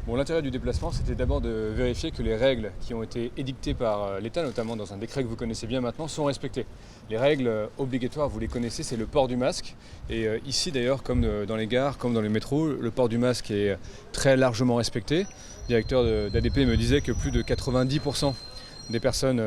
Bon, l'intérêt du déplacement, c'était d'abord de vérifier que les règles qui ont été édictées par l'État, notamment dans un décret que vous connaissez bien maintenant, sont respectées. Les règles obligatoires, vous les connaissez, c'est le port du masque. Et ici d'ailleurs, comme dans les gares, comme dans les métros, le port du masque est très largement respecté. Le directeur d'ADP me disait que plus de 90% des personnes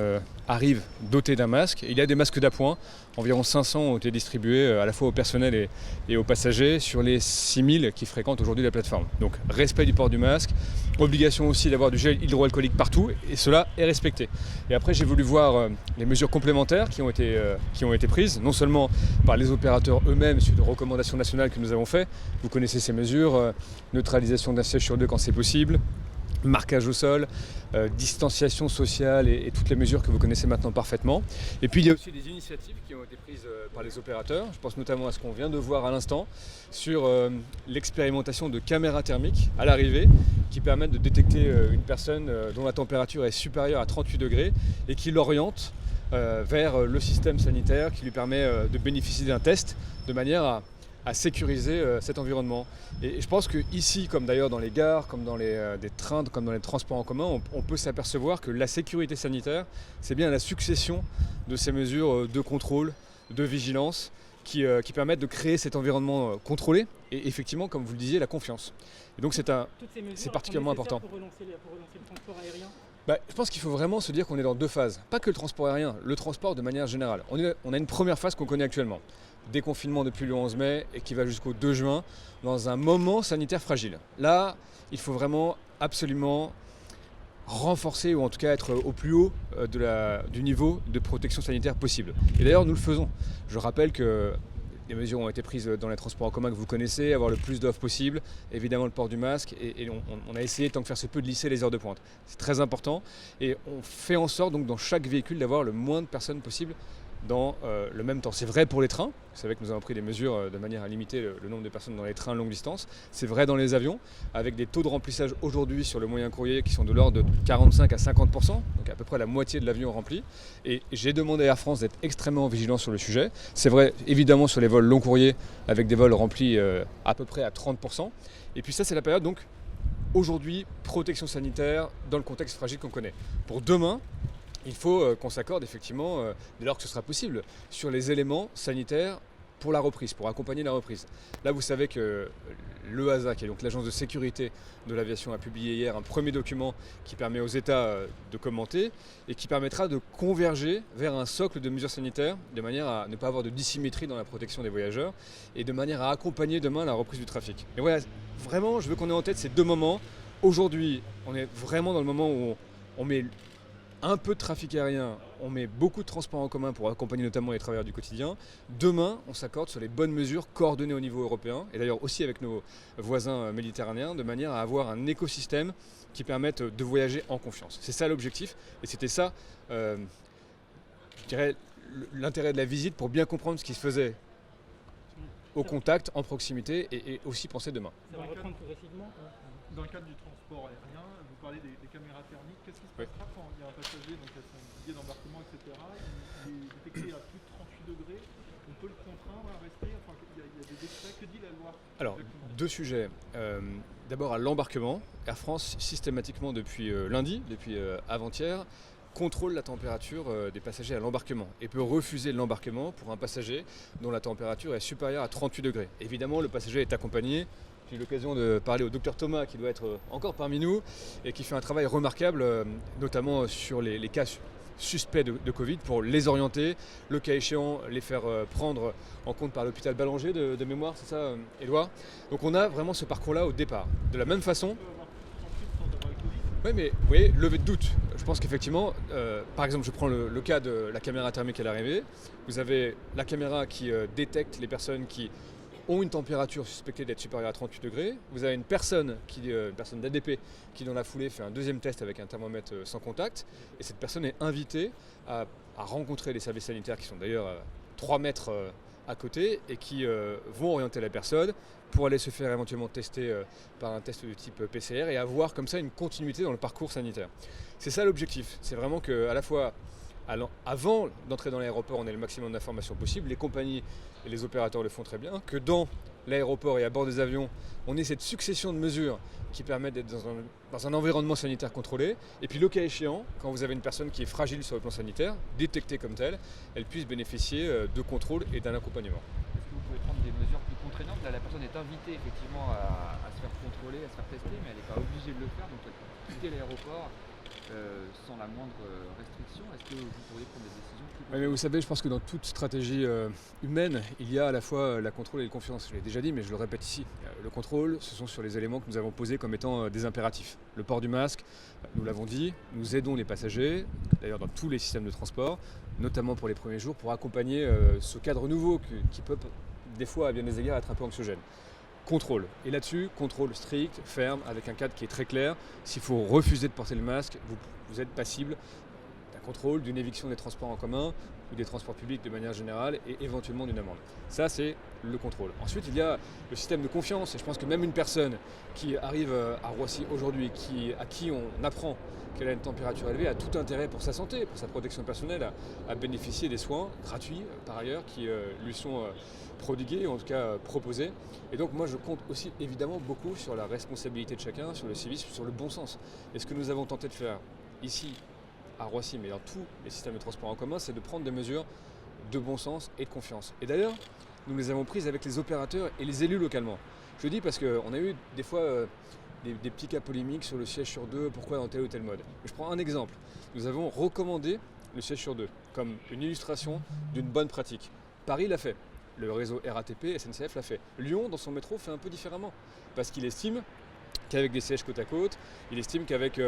arrivent dotées d'un masque. Il y a des masques d'appoint, environ 500 ont été distribués à la fois au personnel et aux passagers sur les 6000 qui fréquentent aujourd'hui la plateforme. Donc respect du port du masque, obligation aussi d'avoir du gel hydroalcoolique partout, et cela est respecté. Et après j'ai voulu voir les mesures complémentaires qui ont été prises, non seulement par les opérateurs eux-mêmes suite aux recommandations nationales que nous avons faites. Vous connaissez ces mesures, neutralisation d'un siège sur deux quand c'est possible, marquage au sol, distanciation sociale et toutes les mesures que vous connaissez maintenant parfaitement. Et puis il y a aussi des initiatives qui ont été prises par les opérateurs. Je pense notamment à ce qu'on vient de voir à l'instant sur l'expérimentation de caméras thermiques à l'arrivée qui permettent de détecter une personne dont la température est supérieure à 38 degrés et qui l'oriente vers le système sanitaire qui lui permet de bénéficier d'un test de manière à sécuriser cet environnement. Et je pense qu'ici, comme d'ailleurs dans les gares, comme dans des trains, comme dans les transports en commun, on peut s'apercevoir que la sécurité sanitaire, c'est bien la succession de ces mesures de contrôle, de vigilance, qui permettent de créer cet environnement contrôlé et effectivement, comme vous le disiez, la confiance. Et donc c'est particulièrement important. Pour relancer le transport aérien. Je pense qu'il faut vraiment se dire qu'on est dans deux phases. Pas que le transport aérien, le transport de manière générale. On a une première phase qu'on connaît actuellement. Déconfinement depuis le 11 mai et qui va jusqu'au 2 juin, dans un moment sanitaire fragile. Là, il faut vraiment absolument renforcer ou en tout cas être au plus haut du niveau de protection sanitaire possible. Et d'ailleurs, nous le faisons. Je rappelle que les mesures ont été prises dans les transports en commun que vous connaissez, avoir le plus d'offres possible, évidemment le port du masque, et on a essayé tant que faire se peut de lisser les heures de pointe. C'est très important et on fait en sorte donc dans chaque véhicule d'avoir le moins de personnes possible dans le même temps. C'est vrai pour les trains, vous savez que nous avons pris des mesures de manière à limiter le nombre de personnes dans les trains longue distance. C'est vrai dans les avions, avec des taux de remplissage aujourd'hui sur le moyen courrier qui sont de l'ordre de 45 à 50%, donc à peu près la moitié de l'avion rempli. Et j'ai demandé à Air France d'être extrêmement vigilant sur le sujet. C'est vrai évidemment sur les vols long courrier, avec des vols remplis à peu près à 30%. Et puis ça c'est la période donc aujourd'hui protection sanitaire dans le contexte fragile qu'on connaît. Pour demain, il faut qu'on s'accorde effectivement, dès lors que ce sera possible, sur les éléments sanitaires pour la reprise, pour accompagner la reprise. Là, vous savez que l'EASA, qui est donc l'agence de sécurité de l'aviation, a publié hier un premier document qui permet aux États de commenter et qui permettra de converger vers un socle de mesures sanitaires de manière à ne pas avoir de dissymétrie dans la protection des voyageurs et de manière à accompagner demain la reprise du trafic. Et voilà, vraiment, je veux qu'on ait en tête ces deux moments. Aujourd'hui, on est vraiment dans le moment où on met un peu de trafic aérien, on met beaucoup de transports en commun pour accompagner notamment les travailleurs du quotidien. Demain, on s'accorde sur les bonnes mesures coordonnées au niveau européen, et d'ailleurs aussi avec nos voisins méditerranéens, de manière à avoir un écosystème qui permette de voyager en confiance. C'est ça l'objectif, et c'était ça, je dirais, l'intérêt de la visite pour bien comprendre ce qui se faisait au contact, en proximité, et aussi penser demain. Ça va reprendre progressivement. Dans le cadre du transport aérien, vous parlez des caméras thermiques. Qu'est-ce qui se passera quand il y a un passager, donc à son billet d'embarquement, etc. Il est détecté à plus de 38 degrés. On peut le contraindre à rester. Enfin, il y a des décrets. Que dit la loi? Alors, deux sujets. D'abord à l'embarquement. Air France, systématiquement depuis lundi, depuis avant-hier, contrôle la température des passagers à l'embarquement et peut refuser l'embarquement pour un passager dont la température est supérieure à 38 degrés. Évidemment, le passager est accompagné. J'ai eu l'occasion de parler au docteur Thomas qui doit être encore parmi nous et qui fait un travail remarquable, notamment sur les cas suspects de Covid pour les orienter, le cas échéant les faire prendre en compte par l'hôpital Ballanger de mémoire, c'est ça Édouard? Donc on a vraiment ce parcours-là au départ. De la même façon, oui, mais vous voyez, levé de doute. Je pense qu'effectivement, par exemple, je prends le cas de la caméra thermique à l'arrivée. Vous avez la caméra qui détecte les personnes qui ont une température suspectée d'être supérieure à 38 degrés. Vous avez une personne d'ADP qui dans la foulée fait un deuxième test avec un thermomètre sans contact. Et cette personne est invitée à rencontrer les services sanitaires qui sont d'ailleurs 3 mètres à côté et qui vont orienter la personne pour aller se faire éventuellement tester par un test de type PCR et avoir comme ça une continuité dans le parcours sanitaire. C'est ça l'objectif. C'est vraiment qu'à la fois avant d'entrer dans l'aéroport, on ait le maximum d'informations possibles, les compagnies et les opérateurs le font très bien, que dans l'aéroport et à bord des avions, on ait cette succession de mesures qui permettent d'être dans un environnement sanitaire contrôlé. Et puis le cas échéant, quand vous avez une personne qui est fragile sur le plan sanitaire, détectée comme telle, elle puisse bénéficier de contrôle et d'un accompagnement. Est-ce que vous pouvez prendre des mesures plus contraignantes? Là, la personne est invitée effectivement à se faire contrôler, à se faire tester, mais elle n'est pas obligée de le faire, donc elle peut quitter l'aéroport sans la moindre restriction. Est-ce que vous pourriez prendre des décisions plus Oui, mais vous savez, je pense que dans toute stratégie humaine, il y a à la fois la contrôle et la confiance. Je l'ai déjà dit, mais je le répète ici. Le contrôle, ce sont sur les éléments que nous avons posés comme étant des impératifs. Le port du masque, nous l'avons dit, nous aidons les passagers, d'ailleurs dans tous les systèmes de transport, notamment pour les premiers jours, pour accompagner ce cadre nouveau qui peut des fois, à bien des égards, être un peu anxiogène. Contrôle. Et là-dessus, contrôle strict, ferme, avec un cadre qui est très clair. S'il faut refuser de porter le masque, vous êtes passible d'un contrôle, d'une éviction des transports en commun ou des transports publics de manière générale et éventuellement d'une amende. Ça, c'est le contrôle. Ensuite, il y a le système de confiance. Et je pense que même une personne qui arrive à Roissy aujourd'hui, à qui on apprend qu'elle a une température élevée, a tout intérêt pour sa santé, pour sa protection personnelle, à bénéficier des soins gratuits, par ailleurs, qui lui sont prodigués, ou en tout cas proposés. Et donc moi je compte aussi évidemment beaucoup sur la responsabilité de chacun, sur le civisme, sur le bon sens. Et ce que nous avons tenté de faire ici à Roissy, mais dans tous les systèmes de transport en commun, c'est de prendre des mesures de bon sens et de confiance. Et d'ailleurs, nous les avons prises avec les opérateurs et les élus localement. Je le dis parce qu'on a eu des fois des petits cas polémiques sur le siège sur deux, pourquoi dans tel ou tel mode. Je prends un exemple. Nous avons recommandé le siège sur deux comme une illustration d'une bonne pratique. Paris l'a fait. Le réseau RATP, SNCF l'a fait. Lyon, dans son métro, fait un peu différemment. Parce qu'il estime qu'avec des sièges côte à côte, il estime qu'avec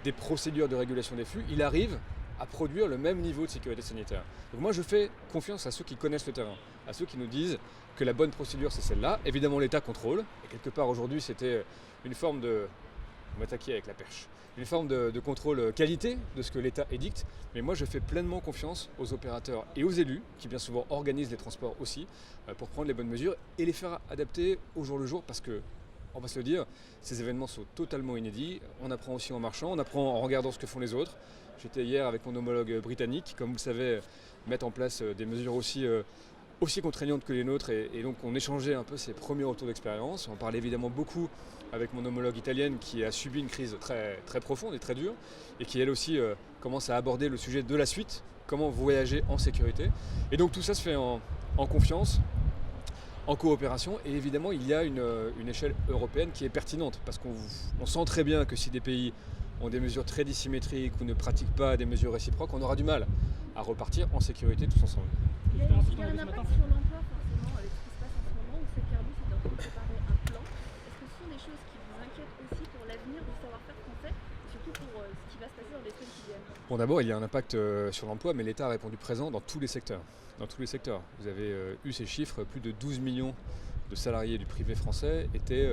des procédures de régulation des flux, il arrive à produire le même niveau de sécurité sanitaire. Donc moi, je fais confiance à ceux qui connaissent le terrain, à ceux qui nous disent que la bonne procédure, c'est celle-là. Évidemment, l'État contrôle. Et quelque part, aujourd'hui, c'était une forme de... On m'attaquer avec la perche. Une forme de contrôle qualité de ce que l'État édicte. Mais moi, je fais pleinement confiance aux opérateurs et aux élus, qui bien souvent organisent les transports aussi, pour prendre les bonnes mesures et les faire adapter au jour le jour, parce que, on va se le dire, ces événements sont totalement inédits. On apprend aussi en marchant, on apprend en regardant ce que font les autres. J'étais hier avec mon homologue britannique, qui, comme vous le savez, mettent en place des mesures aussi contraignantes que les nôtres, et donc on échangeait un peu ces premiers retours d'expérience. On parlait évidemment beaucoup avec mon homologue italienne qui a subi une crise très, très profonde et très dure, et qui elle aussi commence à aborder le sujet de la suite, comment voyager en sécurité. Et donc tout ça se fait en confiance, en coopération, et évidemment il y a une échelle européenne qui est pertinente, parce qu'on sent très bien que si des pays ont des mesures très dissymétriques ou ne pratiquent pas des mesures réciproques, on aura du mal à repartir en sécurité tous ensemble. Il y a un impact sur l'emploi forcément avec ce qui se passe en ce moment où Airbus est en train de préparer un plan. Est-ce que ce sont des choses qui vous inquiètent aussi pour l'avenir du savoir-faire français et surtout pour ce qui va se passer dans les semaines qui viennent? Bon, d'abord, il y a un impact sur l'emploi, mais l'État a répondu présent dans tous les secteurs. Dans tous les secteurs. Vous avez eu ces chiffres, plus de 12 millions de salariés du privé français étaient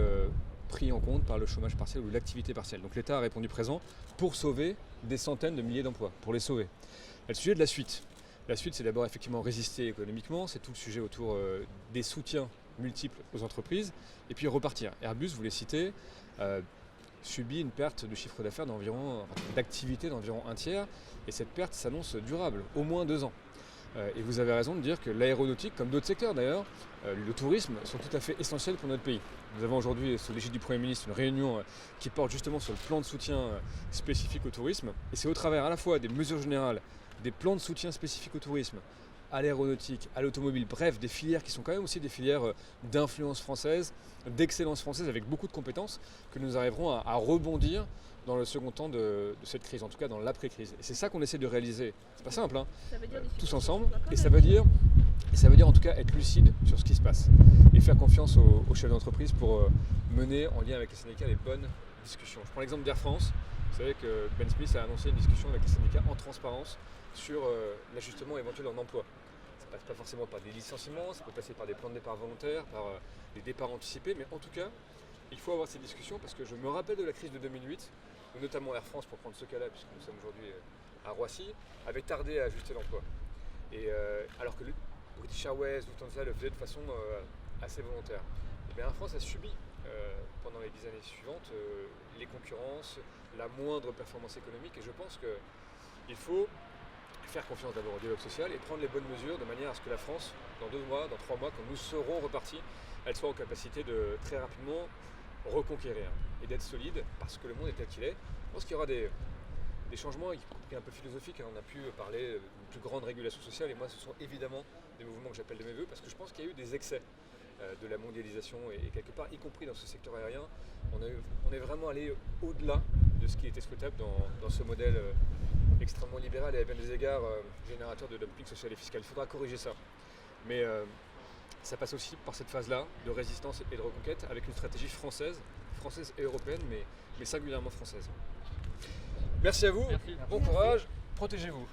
pris en compte par le chômage partiel ou l'activité partielle. Donc l'État a répondu présent pour sauver des centaines de milliers d'emplois, pour les sauver. Le sujet de la suite. La suite, c'est d'abord effectivement résister économiquement, c'est tout le sujet autour des soutiens multiples aux entreprises, et puis repartir. Airbus, vous les citez, subit une perte de chiffre d'affaires d'activité d'environ un tiers, et cette perte s'annonce durable, au moins 2 ans. Et vous avez raison de dire que l'aéronautique, comme d'autres secteurs d'ailleurs, le tourisme, sont tout à fait essentiels pour notre pays. Nous avons aujourd'hui, sous l'égide du Premier ministre, une réunion qui porte justement sur le plan de soutien spécifique au tourisme, et c'est au travers à la fois des mesures générales, des plans de soutien spécifiques au tourisme, à l'aéronautique, à l'automobile, bref, des filières qui sont quand même aussi des filières d'influence française, d'excellence française, avec beaucoup de compétences, que nous arriverons à rebondir dans le second temps de cette crise, en tout cas dans l'après-crise. Et c'est ça qu'on essaie de réaliser. C'est pas simple, hein, tous ensemble, et ça veut dire en tout cas être lucide sur ce qui se passe, et faire confiance aux chefs d'entreprise pour mener, en lien avec les syndicats, les bonnes discussions. Je prends l'exemple d'Air France. Vous savez que Ben Smith a annoncé une discussion avec les syndicats en transparence sur l'ajustement éventuel en emploi. Ça ne passe pas forcément par des licenciements, ça peut passer par des plans de départ volontaires, par des départs anticipés, mais en tout cas, il faut avoir ces discussions, parce que je me rappelle de la crise de 2008, où notamment Air France, pour prendre ce cas-là, puisque nous sommes aujourd'hui à Roissy, avait tardé à ajuster l'emploi. Et alors que le British Airways, Lufthansa le faisait de façon assez volontaire. Et bien Air France a subi pendant les 10 années suivantes les concurrences, la moindre performance économique, et je pense qu'il faut faire confiance d'abord au dialogue social et prendre les bonnes mesures de manière à ce que la France, dans 2 mois, dans 3 mois, quand nous serons repartis, elle soit en capacité de très rapidement reconquérir et d'être solide parce que le monde est tel qu'il est. Je pense qu'il y aura des changements, y compris un peu philosophiques. On a pu parler d'une plus grande régulation sociale et moi ce sont évidemment des mouvements que j'appelle de mes voeux parce que je pense qu'il y a eu des excès de la mondialisation et quelque part, y compris dans ce secteur aérien, on est vraiment allé au-delà de ce qui était souhaitable dans ce modèle extrêmement libéral et à bien des égards générateur de dumping social et fiscal. Il faudra corriger ça. Mais ça passe aussi par cette phase-là de résistance et de reconquête avec une stratégie française et européenne, mais singulièrement française. Merci à vous, Merci. bon courage, protégez-vous.